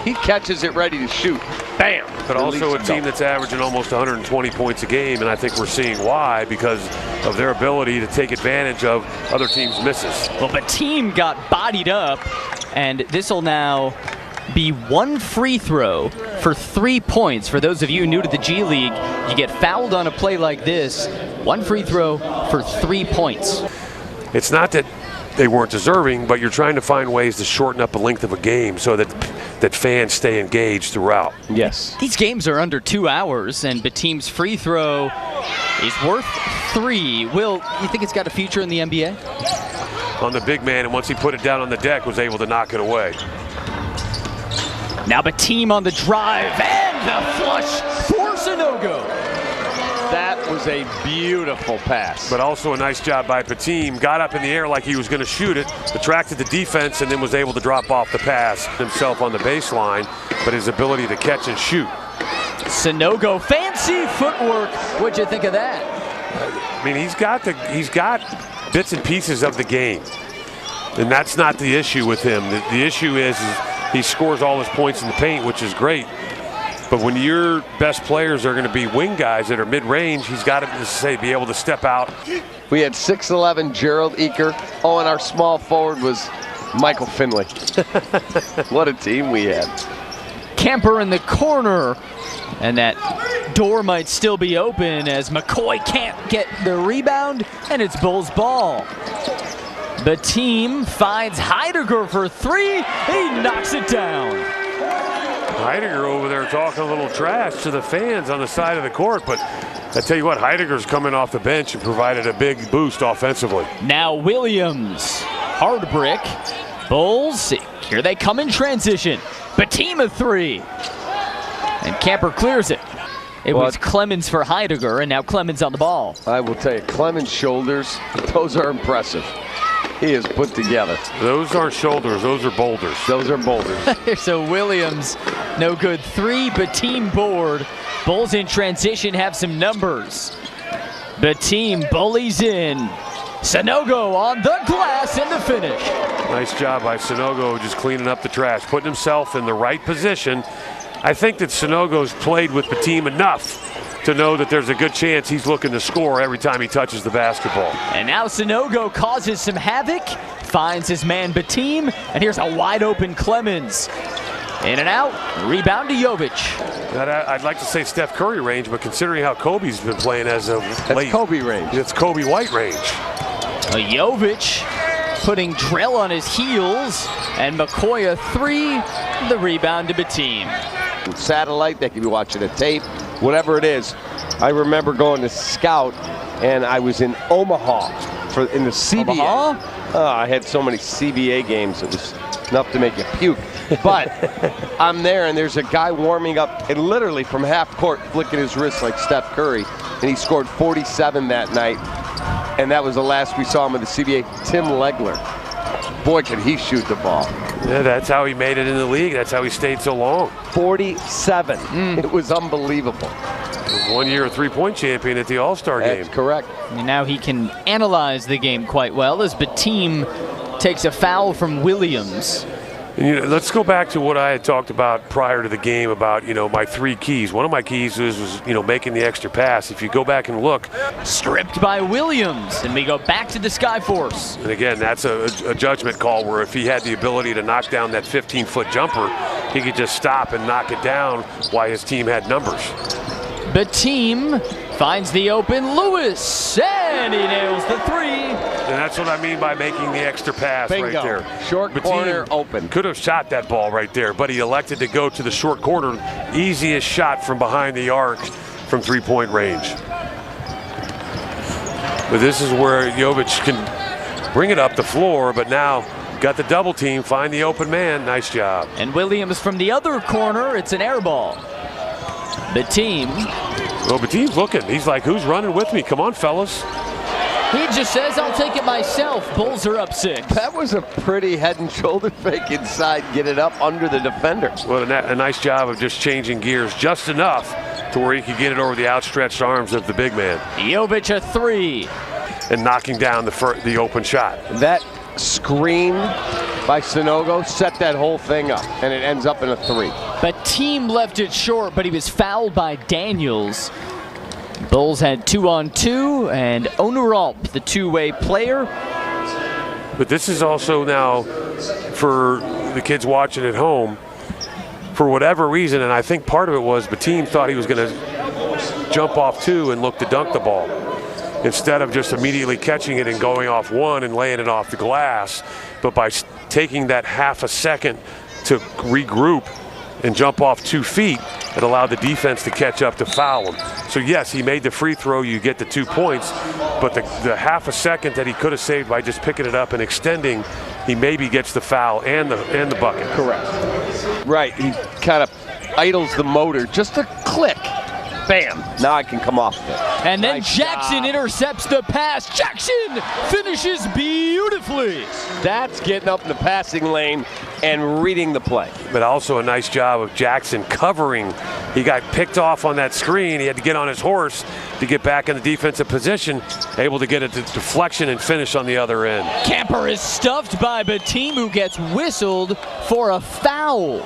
he catches it ready to shoot. Bam! But also a team that's averaging almost 120 points a game, and I think we're seeing why, because of their ability to take advantage of other teams' misses. Well, the team got bodied up, and this will now be one free throw for 3 points. For those of you new to the G League, you get fouled on a play like this, one free throw for 3 points. It's not that they weren't deserving, but you're trying to find ways to shorten up the length of a game so that fans stay engaged throughout. Yes. These games are under 2 hours, and the team's free throw is worth 3. Will, you think it's got a future in the NBA? On the big man, and once he put it down on the deck, was able to knock it away. Now the team on the drive, and the flush for Sanogo. That was a beautiful pass. But also a nice job by Bitim. Got up in the air like he was going to shoot it, attracted the defense, and then was able to drop off the pass himself on the baseline. But his ability to catch and shoot. Sanogo, fancy footwork. What'd you think of that? I mean, he's got bits and pieces of the game, and that's not the issue with him. The issue is he scores all his points in the paint, which is great. But when your best players are going to be wing guys that are mid-range, he's got to be able to step out. We had 6'11" Gerald Eaker. Oh, and our small forward was Michael Finley. What a team we had. Kemper in the corner, and that door might still be open as McCoy can't get the rebound, and it's Bulls ball. The team finds Heidegger for 3. He knocks it down. Heidegger over there talking a little trash to the fans on the side of the court, but I tell you what, Heidegger's coming off the bench and provided a big boost offensively. Now Williams, hard brick. Bulls, here they come in transition. Bitim 3. And Camper clears it. It was Clemens for Heidegger, and now Clemens on the ball. I will tell you, Clemens' shoulders, those are impressive. He is put together. Those aren't shoulders, those are boulders. Those are boulders. So Williams, no good. 3, Bitim board. Bulls in transition have some numbers. Bitim bullies in. Sanogo on the glass and the finish. Nice job by Sanogo, just cleaning up the trash, putting himself in the right position. I think that Sanogo's played with Bitim enough to know that there's a good chance he's looking to score every time he touches the basketball. And now Sanogo causes some havoc, finds his man Bitim, and here's a wide open Clemens. In and out, rebound to Jovic. I'd like to say Steph Curry range, but considering how Kobe's been playing as of late. That's Kobe range. It's Kobe White range. Jovic putting Drell on his heels, and McCoy a 3, the rebound to Bitim. Satellite, they could be watching a tape, whatever it is. I remember going to scout, and I was in Omaha in the CBA. Omaha? Oh, I had so many CBA games, it was enough to make you puke. But I'm there, and there's a guy warming up, and literally from half court, flicking his wrist like Steph Curry, and he scored 47 that night, and that was the last we saw him in the CBA. Tim Legler. Boy, could he shoot the ball. Yeah, that's how he made it in the league. That's how he stayed so long. 47. It was unbelievable. He was 1 year a three-point champion at the All-Star game. That's correct. And now he can analyze the game quite well as Bitim takes a foul from Williams. And, let's go back to what I had talked about prior to the game about, my 3 keys. One of my keys was making the extra pass. If you go back and look. Stripped by Williams, and we go back to the Skyforce. And again, that's a judgment call where if he had the ability to knock down that 15-foot jumper, he could just stop and knock it down while his team had numbers. Bitim finds the open Lewis, and he nails the 3. And that's what I mean by making the extra pass. Bingo. Right there. Short corner open. Could have shot that ball right there, but he elected to go to the short corner. Easiest shot from behind the arc from three-point range. But this is where Jovic can bring it up the floor, but now got the double team, find the open man. Nice job. And Williams from the other corner, it's an air ball. Bitim. Well, Bitim's looking. He's like, who's running with me? Come on, fellas. He just says, I'll take it myself. Bulls are up 6. That was a pretty head and shoulder fake inside, get it up under the defender. Well, a nice job of just changing gears just enough to where he could get it over the outstretched arms of the big man. Jovic a 3. And knocking down the open shot. That screen by Sanogo set that whole thing up, and it ends up in a 3. But Team left it short, but he was fouled by Daniels. Bulls had 2-on-2, and Onuralp, the two-way player. But this is also now, for the kids watching at home, for whatever reason, and I think part of it was the team thought he was going to jump off 2 and look to dunk the ball, instead of just immediately catching it and going off 1 and laying it off the glass. But by taking that half a second to regroup and jump off 2 feet, it allowed the defense to catch up to foul him. So yes, he made the free throw, you get the 2 points, but the half a second that he could have saved by just picking it up and extending, he maybe gets the foul and the bucket. Correct. Right, he kind of idles the motor just a click. Bam, now I can come off of it. And then Nice Jackson job. intercepts the pass. Jackson finishes beautifully. That's getting up in the passing lane and reading the play. But also a nice job of Jackson covering. He got picked off on that screen. He had to get on his horse to get back in the defensive position, able to get a deflection and finish on the other end. Camper is stuffed by Bitim, who gets whistled for a foul.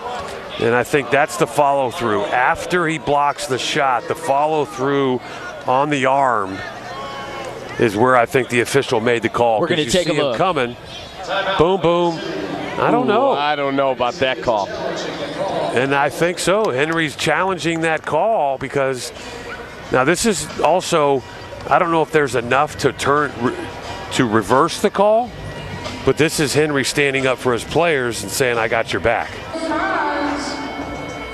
And I think that's the follow-through. After he blocks the shot, the follow-through on the arm is where I think the official made the call. We're going to take a look. Him coming. Boom, boom. I don't know. I don't know about that call. And I think so. Henry's challenging that call because now this is also, I don't know if there's enough to reverse the call, but this is Henry standing up for his players and saying, I got your back.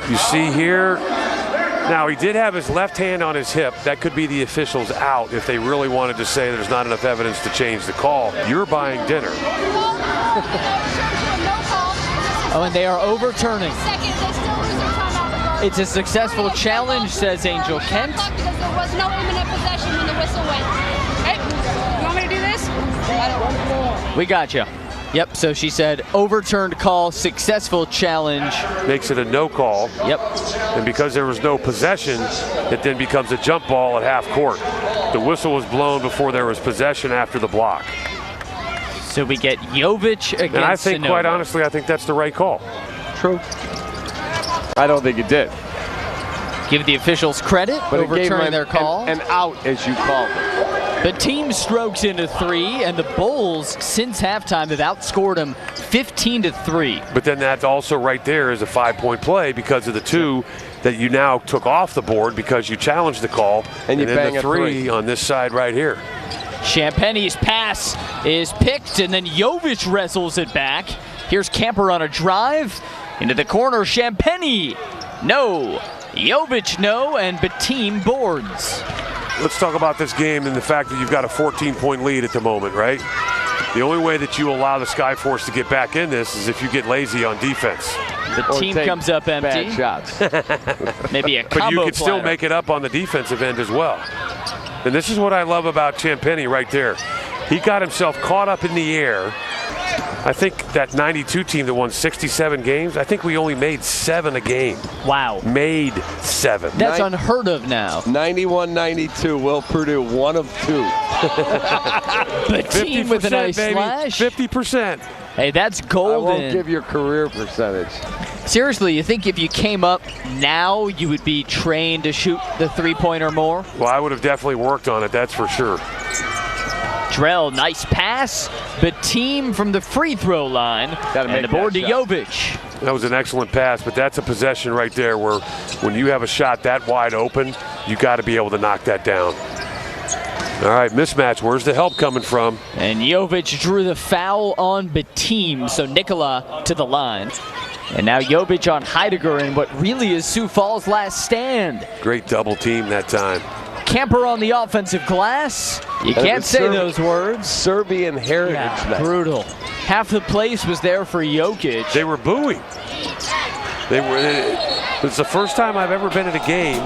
You see here, now he did have his left hand on his hip. That could be the officials out if they really wanted to say there's not enough evidence to change the call. You're buying dinner. Oh, and they are overturning. It's a successful challenge, says Angel Kent. Because there was no imminent possession when the whistle went. Hey, you want me to do this? We got you. Yep, so she said overturned call, successful challenge. Makes it a no call. Yep. And because there was no possession, it then becomes a jump ball at half court. The whistle was blown before there was possession after the block. So we get Jovic against And I think, Sanogo. quite honestly, I think that's the right call. True. I don't think it did. Give the officials credit, But it gave overturning him their call. an out, as you called it. The team strokes into 3, and the Bulls, since halftime, have outscored them 15-3. But then that also right there is a 5-point play because of the 2 that you now took off the board because you challenged the call. And you then bang the a 3 on this side right here. Champagne's pass is picked, and then Jovic wrestles it back. Here's Camper on a drive. Into the corner, Champagne. No. Jovic, no, and Bitim boards. Let's talk about this game and the fact that you've got a 14-point lead at the moment, right? The only way that you allow the Skyforce to get back in this is if you get lazy on defense. The Or team take comes up empty. Bad shots. Maybe a combo But you can still platter. make it up on the defensive end as well. And this is what I love about Champagny right there. He got himself caught up in the air. I think that 92 team that won 67 games, I think we only made 7 a game. Wow. Made 7. That's unheard of now. 91-92, Will Purdue, 1 of 2. Bitim with a nice baby. slash. 50%. Hey, that's I golden. won't give your career percentage. Seriously, you think if you came up now, you would be trained to shoot the 3-point or more? Well, I would have definitely worked on it, that's for sure. Drell, nice pass. Bitim from the free throw line. Gotta make And the board to that shot. Jovic. That was an excellent pass, but that's a possession right there where when you have a shot that wide open, you got to be able to knock that down. All right, mismatch. Where's the help coming from? And Jovic drew the foul on Bitim, so Nikola to the line. And now Jovic on Heidegger in what really is Sioux Falls' last stand. Great double team that time. Camper on the offensive glass. You And can't the say those words. Serbian heritage Yeah, night. brutal. Half the place was there for Jokic. They were booing. It's the first time I've ever been at a game